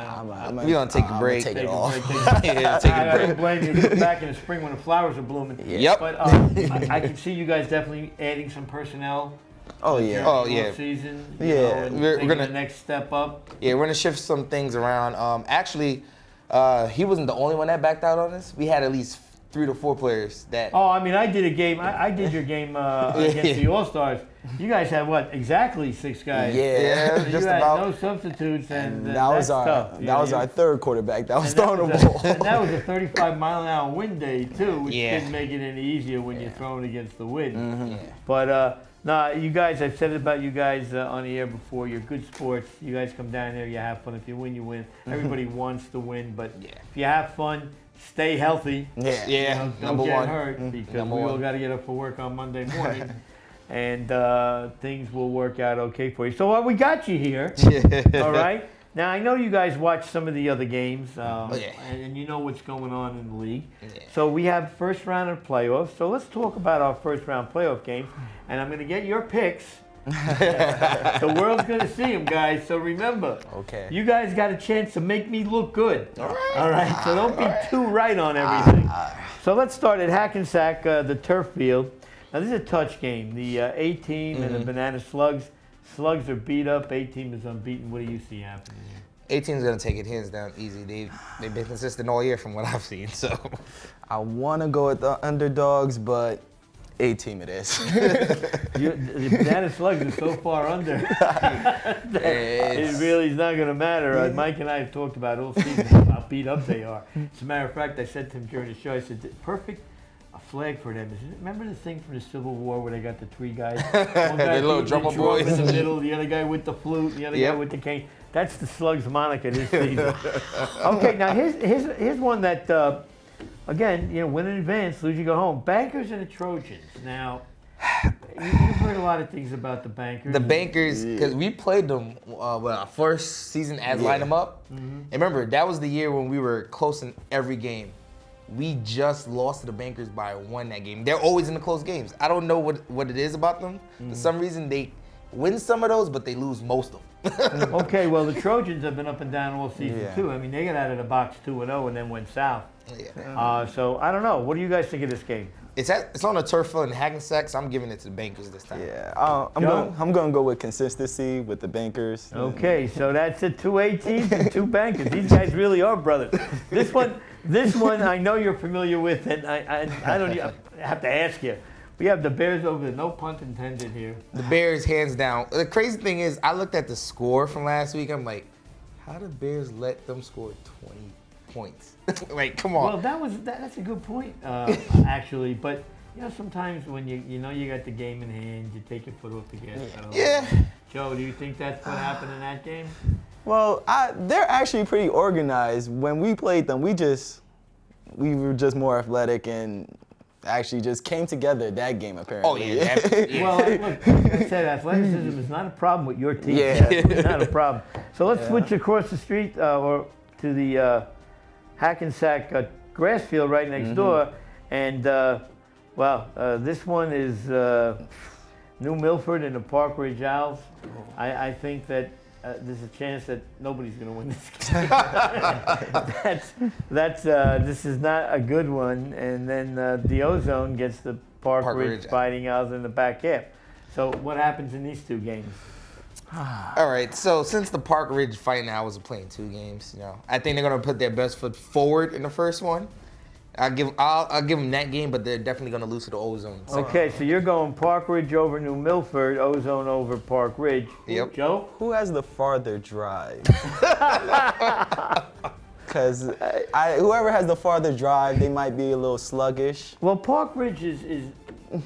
[SPEAKER 6] We're going to take a break.
[SPEAKER 7] Take it off.
[SPEAKER 6] Yeah, take a
[SPEAKER 1] I
[SPEAKER 6] break.
[SPEAKER 1] don't blame you. Come back in the spring when the flowers are blooming.
[SPEAKER 6] Yep.
[SPEAKER 1] But I can see you guys definitely adding some personnel.
[SPEAKER 7] Oh yeah.
[SPEAKER 6] Oh, yeah.
[SPEAKER 1] Season.
[SPEAKER 7] Yeah.
[SPEAKER 6] We're
[SPEAKER 1] Taking
[SPEAKER 6] gonna-
[SPEAKER 1] the next step up.
[SPEAKER 6] Yeah, we're going to shift some things around. Actually, he wasn't the only one that backed out on us. We had at least 3 to 4 players that.
[SPEAKER 1] Oh, I mean, I did a game. I did your game against the All-Stars. You guys had what? Exactly 6 guys.
[SPEAKER 6] Yeah,
[SPEAKER 1] So
[SPEAKER 6] just
[SPEAKER 1] you had
[SPEAKER 6] about.
[SPEAKER 1] no substitutes, and
[SPEAKER 7] that was
[SPEAKER 1] tough.
[SPEAKER 7] our third quarterback that was
[SPEAKER 1] And that
[SPEAKER 7] throwing the
[SPEAKER 1] was a-
[SPEAKER 7] ball.
[SPEAKER 1] and that was a 35-mile-an-hour wind day too, which
[SPEAKER 6] Yeah.
[SPEAKER 1] didn't make it any easier when you're throwing against the wind.
[SPEAKER 6] Yeah.
[SPEAKER 1] But you guys, I've said it about you guys on the air before. You're good sports. You guys come down there, you have fun. If you win, you win. Everybody wants to win, but if you have fun, stay healthy.
[SPEAKER 7] Yeah.
[SPEAKER 6] Yeah,
[SPEAKER 1] Don't
[SPEAKER 6] number
[SPEAKER 1] get
[SPEAKER 6] one.
[SPEAKER 1] hurt because
[SPEAKER 6] Number
[SPEAKER 1] we all
[SPEAKER 6] one.
[SPEAKER 1] got to get up for work on Monday morning. And things will work out okay for you. So we got you here. All right. Now I know you guys watch some of the other games, and you know what's going on in the league.
[SPEAKER 6] Yeah.
[SPEAKER 1] So we have first round of playoffs. So let's talk about our first round playoff games, and I'm going to get your picks. The world's going to see them, guys. So remember,
[SPEAKER 7] Okay.
[SPEAKER 1] you guys got a chance to make me look good. All right. So don't be too right on everything. So let's start at Hackensack, the turf field. Now this is a touch game. The A team and the Banana Slugs. Slugs are beat up. A team is unbeaten. What do you see happening here?
[SPEAKER 6] 18's going to take it hands down easy. They've been consistent all year from what I've seen. So
[SPEAKER 7] I want to go with the underdogs, but A team it is.
[SPEAKER 1] The Banana Slugs are so far under. It really is not going to matter. Mike and I have talked about all season how beat up they are. As a matter of fact, I said to him during the show, I said, perfect a flag for them. Remember the thing from the Civil War where they got the 3 guys? One guy
[SPEAKER 6] The little
[SPEAKER 1] beating
[SPEAKER 6] drummer
[SPEAKER 1] the drum
[SPEAKER 6] boys.
[SPEAKER 1] in the middle, the other guy with the flute, the other guy with the cane. That's the Slugs moniker this season. Okay, now here's one that, again, win in advance, lose you go home. Bankers and the Trojans. Now, you've heard a lot of things about the Bankers.
[SPEAKER 6] the Bankers, because we played them our first season as Line 'em Up. And remember, that was the year when we were close in every game. We just lost to the Bankers by 1 that game. They're always in the close games. I don't know what it is about them. For some reason, they win some of those, but they lose most of them.
[SPEAKER 1] Okay, well, the Trojans have been up and down all season,
[SPEAKER 7] Yeah.
[SPEAKER 1] too. I mean, they got out of the box 2-0 and then went south.
[SPEAKER 6] Yeah.
[SPEAKER 1] So, I don't know. What do you guys think of this game?
[SPEAKER 6] It's on a turf field in Hackensack, so I'm giving it to the Bankers this time.
[SPEAKER 7] Yeah, I'm going to go with consistency with the Bankers.
[SPEAKER 1] Okay, so that's it. 2 A teams and 2 Bankers. These guys really are brothers. This one I know you're familiar with, and I don't even have to ask you. We have the Bears over there. No pun intended here.
[SPEAKER 6] The Bears, hands down. The crazy thing is, I looked at the score from last week. I'm like, how did Bears let them score 20 points? Like, come on.
[SPEAKER 1] Well, that's a good point, actually. But sometimes when you know you got the game in hand, you take your foot off the gas pedal.
[SPEAKER 6] Yeah.
[SPEAKER 1] Joe, do you think that's what happened in that game?
[SPEAKER 7] Well, they're actually pretty organized. When we played them, we were just more athletic and actually just came together that game, apparently.
[SPEAKER 6] Oh, yeah.
[SPEAKER 1] Well, look, like I said, athleticism is not a problem with your team.
[SPEAKER 7] Yeah.
[SPEAKER 1] It's not a problem. So let's switch across the street or to the Hackensack grass field right next door. And, this one is New Milford and the Park Ridge Owls. I think that there's a chance that nobody's going to win this game. This is not a good one. And then the Ozone gets the Park Ridge Fighting Owls in the back half. So what happens in these 2 games?
[SPEAKER 6] All right, so since the Park Ridge Fighting Owls are playing 2 games, I think they're gonna put their best foot forward in the first one. I'll give them that game, but they're definitely gonna lose to the Ozone. So.
[SPEAKER 1] Okay, so you're going Park Ridge over New Milford, Ozone over Park Ridge.
[SPEAKER 6] Yep.
[SPEAKER 1] Joe?
[SPEAKER 7] Who has the farther drive? Because whoever has the farther drive, they might be a little sluggish.
[SPEAKER 1] Well, Park Ridge is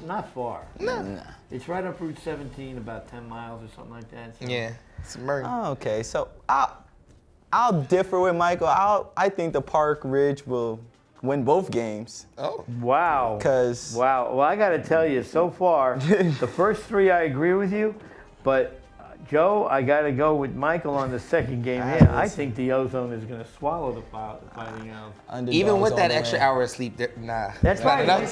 [SPEAKER 1] not far.
[SPEAKER 7] Nah.
[SPEAKER 1] It's right up Route 17, about 10 miles or something like that. So.
[SPEAKER 6] Yeah, it's Murray.
[SPEAKER 7] Oh, okay, so I'll differ with Michael. I think the Park Ridge will win both games.
[SPEAKER 6] Oh.
[SPEAKER 1] Wow. Wow. Well, I got to tell you, so far, the first 3 I agree with you, but Joe, I got to go with Michael on the second game here. I think the Ozone is going to swallow the Fighting Owls.
[SPEAKER 6] Even with that extra hour of sleep, nah.
[SPEAKER 1] That's right. That's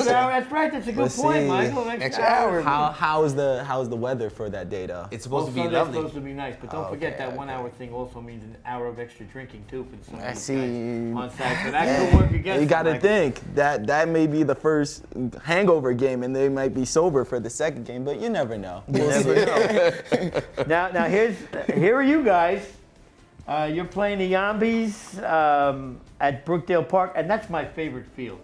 [SPEAKER 1] right. That's a good point, Michael.
[SPEAKER 6] Extra hour.
[SPEAKER 7] How's the weather for that day, though?
[SPEAKER 6] It's supposed to be
[SPEAKER 1] Sunday's
[SPEAKER 6] lovely.
[SPEAKER 1] supposed to be nice, but don't forget that 1 hour thing also means an hour of extra drinking too for some of these guys on Saturday. So that could work against
[SPEAKER 7] you got to
[SPEAKER 1] Michael.
[SPEAKER 7] think that may be the first hangover game, and they might be sober for the second game, but you never know.
[SPEAKER 1] You never know. Now here are you guys. You're playing the Yambies at Brookdale Park, and that's my favorite field.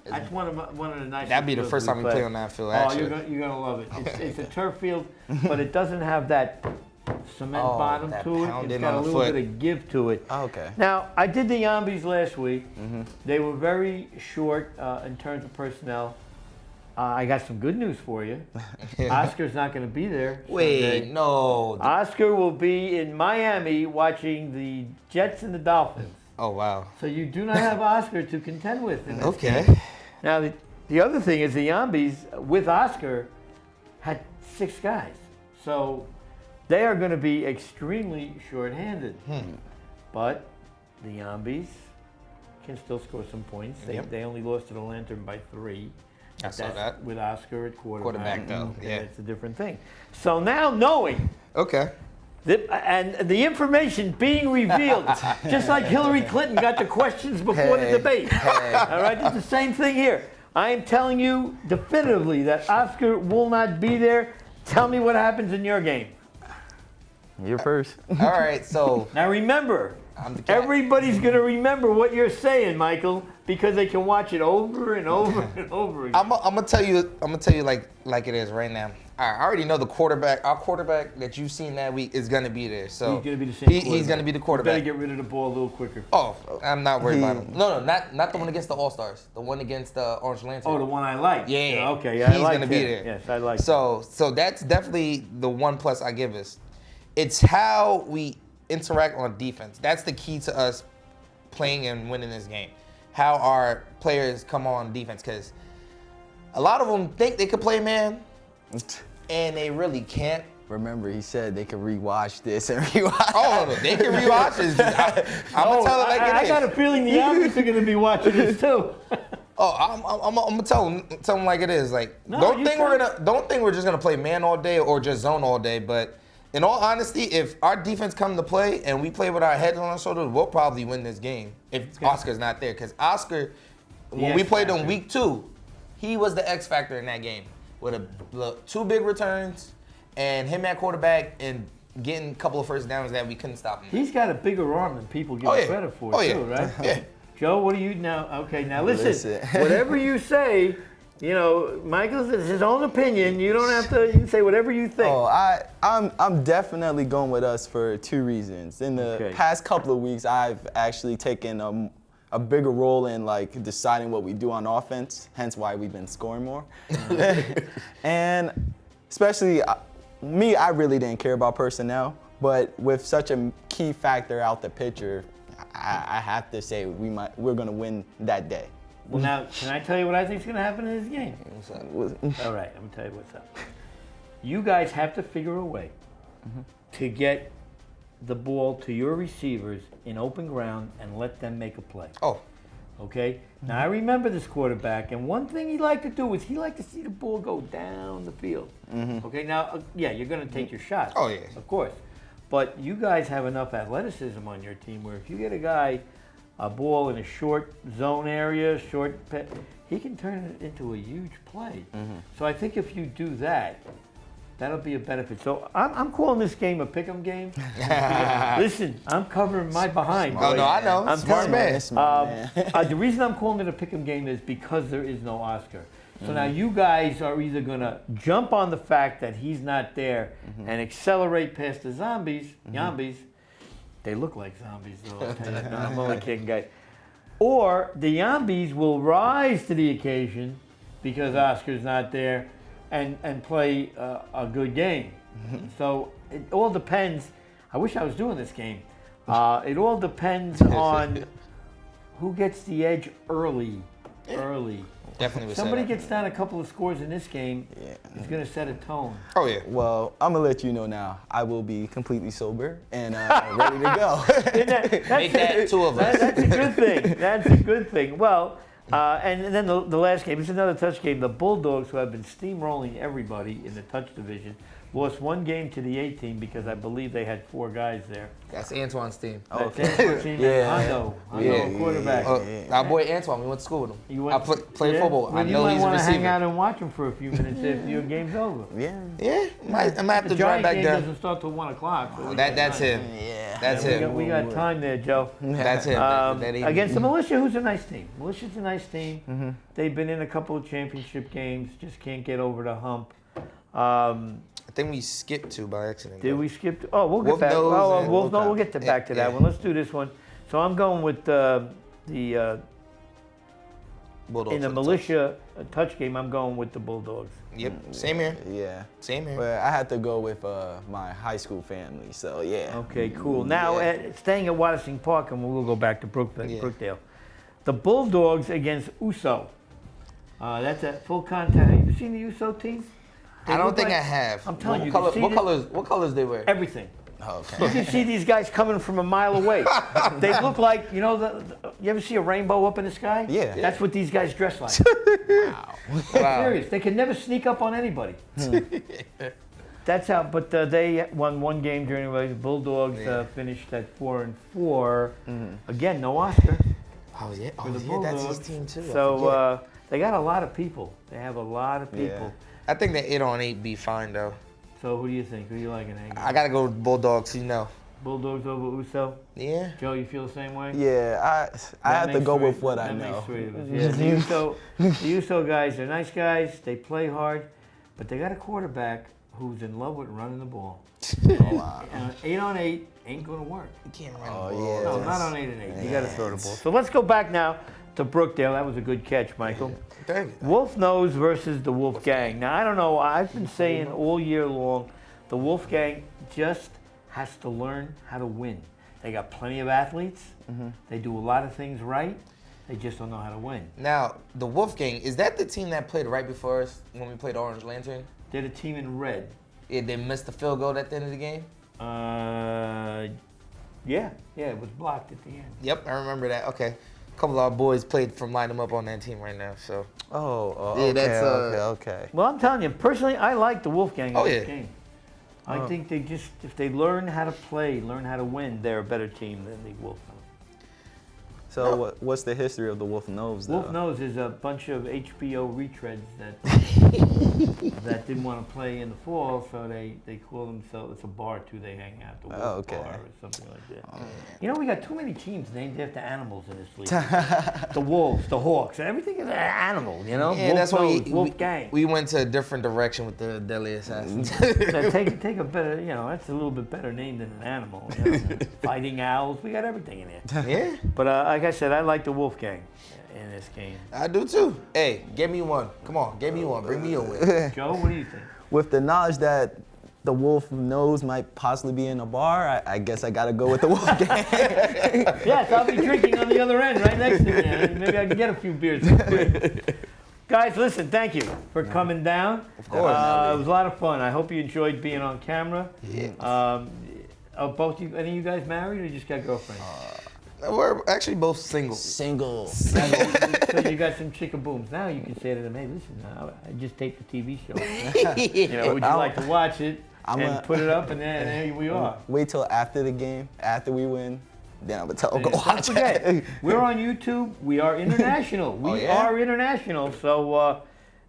[SPEAKER 1] That's one of the nicest.
[SPEAKER 6] That'd be the
[SPEAKER 1] fields
[SPEAKER 6] first time we play on that field. Actually.
[SPEAKER 1] Oh, you're gonna love it. It's a turf field, but it doesn't have that cement bottom
[SPEAKER 6] that
[SPEAKER 1] to it.
[SPEAKER 6] pounding
[SPEAKER 1] It's got a
[SPEAKER 6] on the
[SPEAKER 1] little
[SPEAKER 6] foot.
[SPEAKER 1] bit of give to it.
[SPEAKER 7] Oh, okay.
[SPEAKER 1] Now I did the Yambies last week. They were very short in terms of personnel. I got some good news for you. Oscar's not going to be there.
[SPEAKER 6] Wait,
[SPEAKER 1] Sunday.
[SPEAKER 6] no.
[SPEAKER 1] Oscar will be in Miami watching the Jets and the Dolphins.
[SPEAKER 6] Oh, wow.
[SPEAKER 1] So you do not have Oscar to contend with in this
[SPEAKER 6] Okay.
[SPEAKER 1] game. Now, the other thing is the Yambies, with Oscar, had 6 guys. So they are going to be extremely short-handed. But the Yambies can still score some points. They only lost to the Lantern by 3.
[SPEAKER 6] I saw that.
[SPEAKER 1] With Oscar at quarterback.
[SPEAKER 6] Though, yeah.
[SPEAKER 1] It's a different thing. So now knowing
[SPEAKER 6] Okay.
[SPEAKER 1] and the information being revealed, just like Hillary Clinton got the questions before the debate. All right, it's the same thing here. I am telling you definitively that Oscar will not be there. Tell me what happens in your game.
[SPEAKER 7] You're first.
[SPEAKER 6] All right, so
[SPEAKER 1] Now remember,
[SPEAKER 6] I'm the cat.
[SPEAKER 1] everybody's going to remember what you're saying, Michael, because they can watch it over and over and over again.
[SPEAKER 6] I'm gonna tell you like it is right now. I already know our quarterback that you've seen that week is gonna be there. So
[SPEAKER 1] He's going to be the same
[SPEAKER 6] he's gonna be the
[SPEAKER 1] You better
[SPEAKER 6] quarterback.
[SPEAKER 1] get rid of the ball a little quicker.
[SPEAKER 6] Oh, I'm not worried about him. No, not the one against the All-Stars. The one against the Orange Lantern.
[SPEAKER 1] Oh, the one I like.
[SPEAKER 6] Yeah.
[SPEAKER 1] Okay, yeah, I
[SPEAKER 6] He's
[SPEAKER 1] like
[SPEAKER 6] gonna be
[SPEAKER 1] him.
[SPEAKER 6] there.
[SPEAKER 1] Yes, I like him.
[SPEAKER 6] So that's definitely the one plus I give us. It's how we interact on defense. That's the key to us playing and winning this game. How our players come on defense, because a lot of them think they could play man, and they really can't.
[SPEAKER 7] Remember, he said they could rewatch this and rewatch.
[SPEAKER 6] Oh, no, they can rewatch this. I'm gonna tell it like it
[SPEAKER 1] I
[SPEAKER 6] is.
[SPEAKER 1] got a feeling the Yambies are going to be watching this too.
[SPEAKER 6] Oh, I'm gonna tell them like it is. Like,
[SPEAKER 1] No,
[SPEAKER 6] don't
[SPEAKER 1] you
[SPEAKER 6] think we're just gonna play man all day or just zone all day. But in all honesty, if our defense come to play and we play with our heads on our shoulders, we'll probably win this game if Oscar's not there. Because Oscar, when we played him week 2, he was the X factor in that game with 2 big returns and him at quarterback and getting a couple of first downs that we couldn't stop him.
[SPEAKER 1] He's got a bigger arm than people give him credit for, too, right?
[SPEAKER 6] Yeah.
[SPEAKER 1] Joe, what do you now? Okay, now listen. Whatever you say, you know, Michael's his own opinion. You don't have to. You can say whatever you think.
[SPEAKER 7] Oh, I'm definitely going with us for 2 reasons. In the past couple of weeks, I've actually taken a bigger role in like deciding what we do on offense. Hence why we've been scoring more. And especially me, I really didn't care about personnel. But with such a key factor out the picture, I have to say we're going to win that day.
[SPEAKER 1] Well, now, can I tell you what I think is going to happen in this game? All right, I'm going to tell you what's up. You guys have to figure a way to get the ball to your receivers in open ground and let them make a play.
[SPEAKER 6] Oh.
[SPEAKER 1] Okay? Now, I remember this quarterback, and one thing he liked to do was he liked to see the ball go down the field. Okay? Now, yeah, you're going to take your shots.
[SPEAKER 6] Oh, yeah.
[SPEAKER 1] Of course. But you guys have enough athleticism on your team where if you get a ball in a short zone area, he can turn it into a huge play. So I think if you do that, that'll be a benefit. So I'm calling this game a pick'em game. Listen, I'm covering my behind.
[SPEAKER 6] Oh, no, I know.
[SPEAKER 1] I'm
[SPEAKER 6] Smart
[SPEAKER 1] telling
[SPEAKER 6] man.
[SPEAKER 1] you. The reason I'm calling it a pick'em game is because there is no Oscar. So now you guys are either going to jump on the fact that he's not there and accelerate past the Yambies. They look like zombies, though. I'll tell you. No, I'm only kidding, guys. Or the Yambies will rise to the occasion because Oscar's not there and play a good game. So it all depends. I wish I was doing this game. It all depends on who gets the edge early. Early.
[SPEAKER 6] Definitely would say
[SPEAKER 1] Somebody
[SPEAKER 6] that.
[SPEAKER 1] gets down a couple of scores in this game, it's going to set a tone.
[SPEAKER 6] Oh, yeah.
[SPEAKER 7] Well, I'm gonna let you know now. I will be completely sober and ready to go.
[SPEAKER 6] Make that two of us.
[SPEAKER 1] That's a good thing. That's a good thing. Well, and then the last game, it's another touch game. The Bulldogs, who have been steamrolling everybody in the touch division, lost one game to the A team because I believe they had 4 guys there.
[SPEAKER 6] That's Antoine's team.
[SPEAKER 1] That's Antoine's team. Hondo, quarterback.
[SPEAKER 6] Our boy Antoine, we went to school with him.
[SPEAKER 1] You went-
[SPEAKER 6] Played football.
[SPEAKER 1] Well,
[SPEAKER 6] I know
[SPEAKER 1] you
[SPEAKER 6] he's
[SPEAKER 1] might
[SPEAKER 6] a
[SPEAKER 1] want to hang
[SPEAKER 6] receiver.
[SPEAKER 1] out and watch him for a few minutes if your game's over.
[SPEAKER 7] Yeah.
[SPEAKER 6] Yeah, I might have
[SPEAKER 1] The
[SPEAKER 6] to drive
[SPEAKER 1] Giant
[SPEAKER 6] back
[SPEAKER 1] game
[SPEAKER 6] there.
[SPEAKER 1] doesn't start till 1 o'clock. So
[SPEAKER 6] That's him.
[SPEAKER 7] Yeah.
[SPEAKER 6] That's him.
[SPEAKER 1] we got time there, Joe.
[SPEAKER 6] That's him. That evening.
[SPEAKER 1] Against the Militia, who's a nice team. Militia's a nice team.
[SPEAKER 6] Mm-hmm.
[SPEAKER 1] They've been in a couple of championship games, just can't get over the hump.
[SPEAKER 6] I think we skipped 2 by accident.
[SPEAKER 1] Did we skip? We'll get
[SPEAKER 6] Wolf
[SPEAKER 1] back.
[SPEAKER 6] Nose and
[SPEAKER 1] Wolf, no,
[SPEAKER 6] Wolfpack.
[SPEAKER 1] we'll get back to that
[SPEAKER 6] Yeah.
[SPEAKER 1] one. Let's do this one. So I'm going with the
[SPEAKER 6] Bulldogs
[SPEAKER 1] in the
[SPEAKER 6] for touch.
[SPEAKER 1] Militia touch game. I'm going with the Bulldogs.
[SPEAKER 6] Yep, same here.
[SPEAKER 7] Yeah.
[SPEAKER 6] Same here.
[SPEAKER 7] But I had to go with my high school family, so yeah.
[SPEAKER 1] Okay, cool. Now, staying at Watterson Park, and we'll go back to Brookdale. The Bulldogs against USO. That's a full contact. Have you seen the USO team? They
[SPEAKER 6] I don't
[SPEAKER 1] look
[SPEAKER 6] think
[SPEAKER 1] like-
[SPEAKER 6] I have.
[SPEAKER 1] I'm telling you,
[SPEAKER 6] What
[SPEAKER 1] see
[SPEAKER 6] what colors they wear?
[SPEAKER 1] everything.
[SPEAKER 6] Oh,
[SPEAKER 1] You
[SPEAKER 6] okay.
[SPEAKER 1] can see these guys coming from a mile away. They look like, you know, you ever see a rainbow up in the sky?
[SPEAKER 7] Yeah.
[SPEAKER 1] That's what these guys dress like.
[SPEAKER 6] Wow.
[SPEAKER 1] Serious. They can never sneak up on anybody. That's how, but they won one game during the way the Bulldogs finished at 4-4. Again, no Oscar
[SPEAKER 6] Oh yeah.
[SPEAKER 1] for the
[SPEAKER 6] Oh yeah.
[SPEAKER 1] Bulldogs.
[SPEAKER 6] That's his team too. I forget.
[SPEAKER 1] So they got a lot of people. They have a lot of
[SPEAKER 7] Yeah.
[SPEAKER 1] people.
[SPEAKER 6] I think that 8-on-8 be fine though.
[SPEAKER 1] So who do you think? Who do you like in that
[SPEAKER 6] I gotta go with Bulldogs. You know.
[SPEAKER 1] Bulldogs over USO?
[SPEAKER 6] Yeah.
[SPEAKER 1] Joe, you feel the same way?
[SPEAKER 7] Yeah, I
[SPEAKER 1] That
[SPEAKER 7] have to
[SPEAKER 1] makes
[SPEAKER 7] go
[SPEAKER 1] three-
[SPEAKER 7] with what I
[SPEAKER 1] that
[SPEAKER 7] know.
[SPEAKER 1] makes 3 of us. Yeah, the USO guys, they're nice guys. They play hard, but they got a quarterback who's in love with running the ball. And 8-on-8 ain't gonna work.
[SPEAKER 6] You can't run
[SPEAKER 7] Oh,
[SPEAKER 6] the ball.
[SPEAKER 7] yeah.
[SPEAKER 1] No, not on 8-and-8. You got to throw the ball. So let's go back now to Brookdale. That was a good catch, Michael.
[SPEAKER 6] Thank you.
[SPEAKER 1] Wolf Nose versus the Wolf Gang. Now I don't know. I've been saying all year long, the Wolf Gang just has to learn how to win. They got plenty of athletes. They do a lot of things right. They just don't know how to win.
[SPEAKER 6] Now the Wolfgang, is that the team that played right before us when we played Orange Lantern?
[SPEAKER 1] They're the team in red.
[SPEAKER 6] Yeah, they missed the field goal at the end of the game.
[SPEAKER 1] Yeah, it was blocked at the end.
[SPEAKER 6] Yep, I remember that. Okay. A couple of our boys played from Line 'em Up on that team right now, so.
[SPEAKER 7] Oh,
[SPEAKER 6] Yeah,
[SPEAKER 7] okay,
[SPEAKER 6] that's,
[SPEAKER 7] okay.
[SPEAKER 1] Well, I'm telling you, personally, I like the Wolf Gang in
[SPEAKER 6] Oh,
[SPEAKER 1] this
[SPEAKER 6] yeah.
[SPEAKER 1] game. I think they just, if they learn how to play, learn how to win, they're a better team than the Wolf Nose.
[SPEAKER 7] So what's the history of the Wolf Nose, though?
[SPEAKER 1] Wolf Nose is a bunch of HBO retreads that that didn't want to play in the fall, so they call themselves, it's a bar too, they hang out, the Wolf
[SPEAKER 7] Oh, okay.
[SPEAKER 1] Bar or something like that. You know, we got too many teams named after animals in this league. The Wolves, the Hawks, everything is an animal, you know?
[SPEAKER 6] Yeah,
[SPEAKER 1] Wolf
[SPEAKER 6] that's why
[SPEAKER 1] Nose, Wolf Gang.
[SPEAKER 6] we went to a different direction with the Deadly Assassins.
[SPEAKER 1] So take a better, you know, that's a little bit better name than an animal. You know? Fighting owls, we got everything in there.
[SPEAKER 6] Yeah,
[SPEAKER 1] But like I said, I like the Wolf Gang in this game.
[SPEAKER 6] I do too. Hey, give me one. Come on, give me one. Bring me a win.
[SPEAKER 1] Joe, what do you think?
[SPEAKER 7] With the knowledge that the Wolf Nose might possibly be in a bar, I guess I gotta go with the Wolf Gang.
[SPEAKER 1] Yes, I'll be drinking on the other end, right next to me. Maybe I can get a few beers. Guys, listen, thank you for coming down. Of
[SPEAKER 6] course.
[SPEAKER 1] It was a lot of fun. I hope you enjoyed being on camera.
[SPEAKER 6] Yeah.
[SPEAKER 1] Are both you, any of you guys married or you just got girlfriends?
[SPEAKER 6] We're actually both single.
[SPEAKER 7] Single.
[SPEAKER 1] So you got some chickabooms. Now you can say to them, hey, listen, I just taped a TV show. You know, would you like to watch it and put it up, and then here we are.
[SPEAKER 7] Wait till after the game, after we win, then I'm gonna tell them go
[SPEAKER 1] Don't
[SPEAKER 7] watch
[SPEAKER 1] forget,
[SPEAKER 7] it.
[SPEAKER 1] we're on YouTube. We are international. We
[SPEAKER 6] yeah?
[SPEAKER 1] are international. So,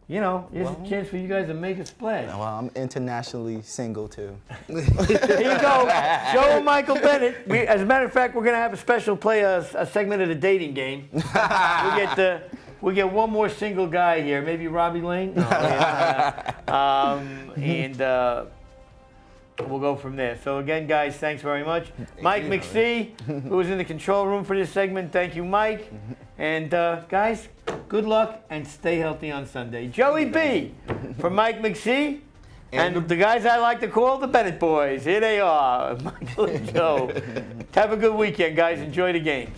[SPEAKER 1] you know, here's a chance for you guys to make a splash.
[SPEAKER 7] Well, I'm internationally single too.
[SPEAKER 1] Here you go, Joe and Michael Bennett. As a matter of fact, we're gonna have a special a segment of the dating game. We get one more single guy here, maybe Robbie Lane. No, and we'll go from there. So again, guys, thanks very much. Mike McPhee, who was in the control room for this segment. Thank you, Mike. And guys, good luck and stay healthy on Sunday. Joey B for Mike McPhee. And the guys I like to call the Bennett boys. Here they are, Michael and Joe. Have a good weekend, guys. Enjoy the games.